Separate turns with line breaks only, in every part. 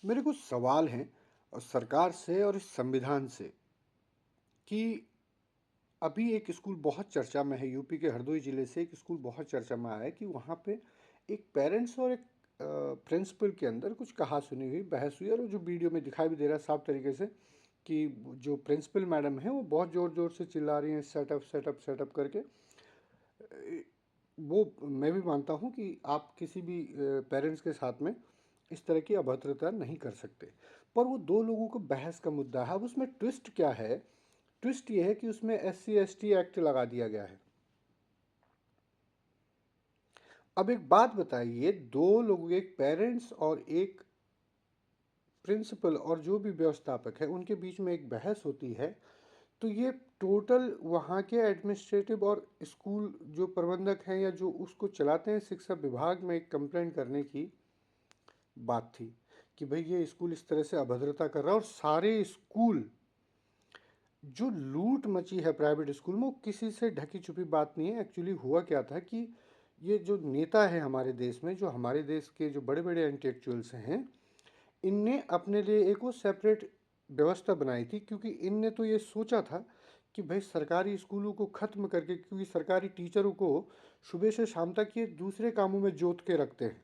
मेरे कुछ सवाल हैं और सरकार से और इस संविधान से कि अभी एक स्कूल बहुत चर्चा में है। यूपी के हरदोई ज़िले से एक स्कूल बहुत चर्चा में आया है कि वहाँ पे एक पेरेंट्स और एक प्रिंसिपल के अंदर कुछ कहा सुनी हुई बहस हुई, और जो वीडियो में दिखाई भी दे रहा है साफ तरीके से कि जो प्रिंसिपल मैडम है वो बहुत ज़ोर ज़ोर से चिल्ला रही हैं, सेटअप सेटअप सेटअप करके। वो मैं भी मानता हूँ कि आप किसी भी पेरेंट्स के साथ में इस तरह की अभद्रता नहीं कर सकते, पर वो दो लोगों को बहस का मुद्दा है। अब उसमें ट्विस्ट क्या है? ट्विस्ट ये है कि उसमें SC ST एक्ट लगा दिया गया है। अब एक बात बताइए, दो लोग, एक पेरेंट्स और एक प्रिंसिपल और जो भी व्यवस्थापक है, उनके बीच में एक बहस होती है, तो ये टोटल वहाँ के एडमिनिस्ट्रेटिव और स्कूल जो प्रबंधक हैं या जो उसको चलाते हैं शिक्षा विभाग में एक कंप्लेंट करने की बात थी कि भाई ये स्कूल इस तरह से अभद्रता कर रहा है। और सारे स्कूल, जो लूट मची है प्राइवेट स्कूल में, वो किसी से ढकी छुपी बात नहीं है। एक्चुअली हुआ क्या था कि ये जो नेता है हमारे देश में, जो हमारे देश के जो बड़े बड़े इंटेलेक्चुअल्स हैं, इनने अपने लिए एक वो सेपरेट व्यवस्था बनाई थी, क्योंकि इनने तो ये सोचा था कि भाई सरकारी स्कूलों को ख़त्म करके, क्योंकि सरकारी टीचरों को सुबह से शाम तक ये दूसरे कामों में जोत के रखते हैं।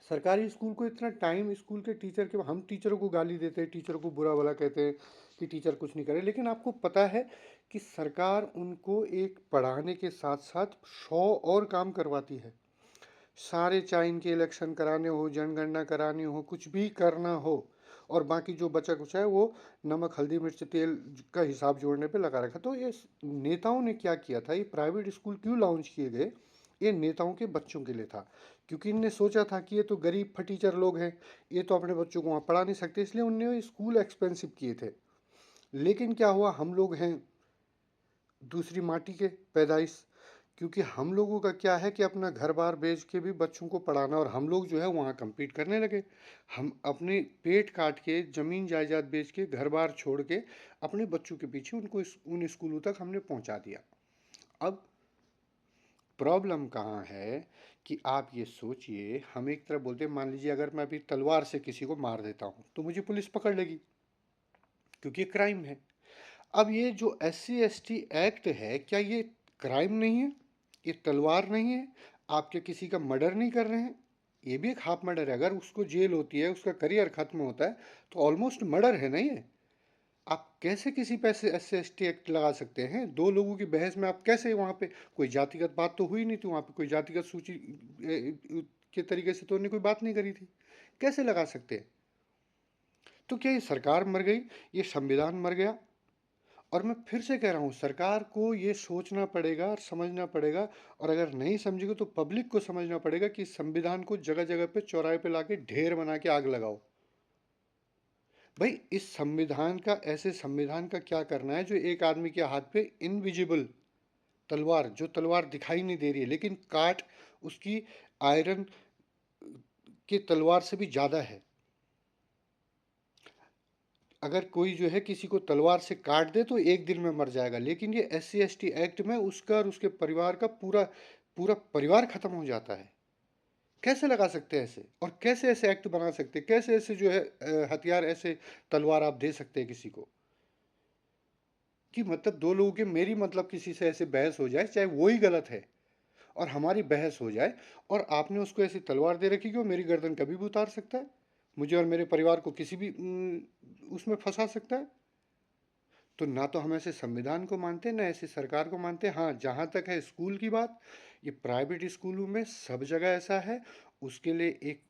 सरकारी स्कूल को इतना टाइम स्कूल के टीचर के, हम टीचरों को गाली देते हैं, टीचरों को बुरा भला कहते हैं कि टीचर कुछ नहीं करे, लेकिन आपको पता है कि सरकार उनको एक पढ़ाने के साथ साथ 100 और काम करवाती है। सारे, चाहे इनके इलेक्शन कराने हो, जनगणना करानी हो, कुछ भी करना हो, और बाकी जो बचा कुचा है वो नमक हल्दी मिर्च तेल का हिसाब जोड़ने पे लगा रखा। तो ये नेताओं ने क्या किया था, ये प्राइवेट स्कूल क्यों लॉन्च किए गए? ये नेताओं के बच्चों के लिए था, क्योंकि इनने सोचा था कि ये तो गरीब फटीचर लोग हैं, ये तो अपने बच्चों को वहाँ पढ़ा नहीं सकते, इसलिए उनने स्कूल एक्सपेंसिव किए थे। लेकिन क्या हुआ, हम लोग हैं दूसरी माटी के पैदाइश, क्योंकि हम लोगों का क्या है कि अपना घर बार बेच के भी बच्चों को पढ़ाना, और हम लोग जो है वहाँ compete करने लगे। हम अपने पेट काट के, ज़मीन जायदाद बेच के, घर बार छोड़ के अपने बच्चों के पीछे उनको उन स्कूलों तक हमने पहुँचा दिया। अब प्रॉब्लम कहाँ है कि आप ये सोचिए, हम एक तरफ बोलते हैं, मान लीजिए अगर मैं अभी तलवार से किसी को मार देता हूँ तो मुझे पुलिस पकड़ लेगी, क्योंकि ये क्राइम है। अब ये जो SC ST एक्ट है, क्या ये क्राइम नहीं है? ये तलवार नहीं है? आप क्या किसी का मर्डर नहीं कर रहे हैं? ये भी एक हाफ मर्डर है। अगर उसको जेल होती है, उसका करियर खत्म होता है, तो ऑलमोस्ट मर्डर है ना ये। आप कैसे किसी पे SC ST एक्ट लगा सकते हैं? दो लोगों की बहस में आप कैसे, वहाँ पे कोई जातिगत बात तो हुई नहीं थी, वहाँ पे कोई जातिगत सूची के तरीके से तो उन्होंने कोई बात नहीं करी थी, कैसे लगा सकते हैं? तो क्या ये सरकार मर गई? ये संविधान मर गया? और मैं फिर से कह रहा हूँ, सरकार को ये सोचना पड़ेगा और समझना पड़ेगा, और अगर नहीं समझेगा तो पब्लिक को समझना पड़ेगा कि इस संविधान को जगह जगह पे, चौराहे पे लाके ढेर बना के आग लगाओ। भाई इस संविधान का, ऐसे संविधान का क्या करना है जो एक आदमी के हाथ पे इनविजिबल तलवार, जो तलवार दिखाई नहीं दे रही है लेकिन काट उसकी आयरन की तलवार से भी ज़्यादा है। अगर कोई जो है किसी को तलवार से काट दे तो एक दिन में मर जाएगा, लेकिन ये SC ST एक्ट में उसका और उसके परिवार का पूरा पूरा परिवार खत्म हो जाता है। कैसे लगा सकते हैं ऐसे? और कैसे ऐसे एक्ट बना सकते हैं? कैसे ऐसे जो है हथियार, ऐसे तलवार आप दे सकते हैं किसी को? कि मतलब दो लोगों के, मेरी मतलब किसी से ऐसे बहस हो जाए, चाहे वो ही गलत है, और हमारी बहस हो जाए, और आपने उसको ऐसी तलवार दे रखी कि वो मेरी गर्दन कभी भी उतार सकता है, मुझे और मेरे परिवार को किसी भी उसमें फंसा सकता है। तो ना तो हम ऐसे संविधान को मानते हैं, ना ऐसे सरकार को मानते हैं। हाँ, जहाँ तक है स्कूल की बात, ये प्राइवेट स्कूलों में सब जगह ऐसा है, उसके लिए एक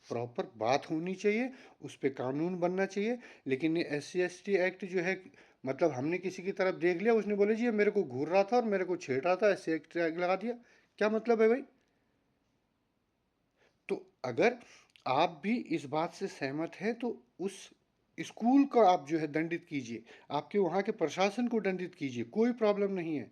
प्रॉपर बात होनी चाहिए, उस पर कानून बनना चाहिए। लेकिन ये SC ST एक्ट जो है, मतलब हमने किसी की तरफ देख लिया, उसने बोले जी ये मेरे को घूर रहा था और मेरे को छेड़ रहा था, SC एक्ट लगा दिया। क्या मतलब है भाई? तो अगर आप भी इस बात से सहमत हैं तो उस स्कूल को आप जो है दंडित कीजिए, आपके वहाँ के प्रशासन को दंडित कीजिए, कोई प्रॉब्लम नहीं है।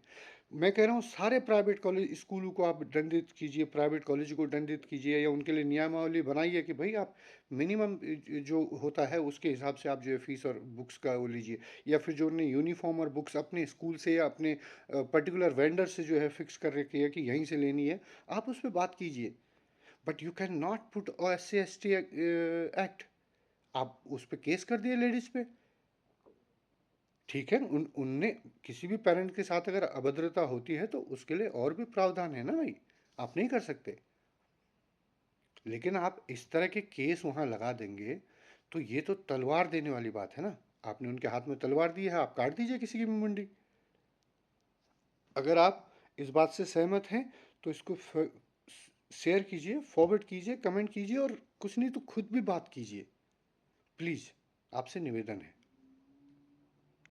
मैं कह रहा हूँ सारे प्राइवेट कॉलेज स्कूलों को आप दंडित कीजिए, प्राइवेट कॉलेज को दंडित कीजिए, या उनके लिए नियमावली बनाइए कि भाई आप मिनिमम जो होता है उसके हिसाब से आप जो है फीस और बुक्स का वो लीजिए, या फिर जो उन्हें यूनिफॉर्म और बुक्स अपने स्कूल से या अपने पर्टिकुलर वेंडर से जो है फिक्स कर रखी है कि यहीं से लेनी है, आप उस पर बात कीजिए। But you cannot put a SC ST act. आप उस पे केस कर दिए लेडीज पे। ठीक है, उनने किसी भी पेरेंट के साथ अगर अभद्रता होती है तो उसके लिए और भी प्रावधान है ना भाई, आप नहीं कर सकते। लेकिन आप इस तरह के केस वहां लगा देंगे तो ये तो तलवार देने वाली बात है ना। आपने उनके हाथ में तलवार दी है, आप काट दीजिए किसी की भी मुंडी। अगर आप इस बात से सहमत हैं तो इसको शेयर कीजिए, फॉरवर्ड कीजिए, कमेंट कीजिए, और कुछ नहीं तो खुद भी बात कीजिए, प्लीज़, आपसे निवेदन है।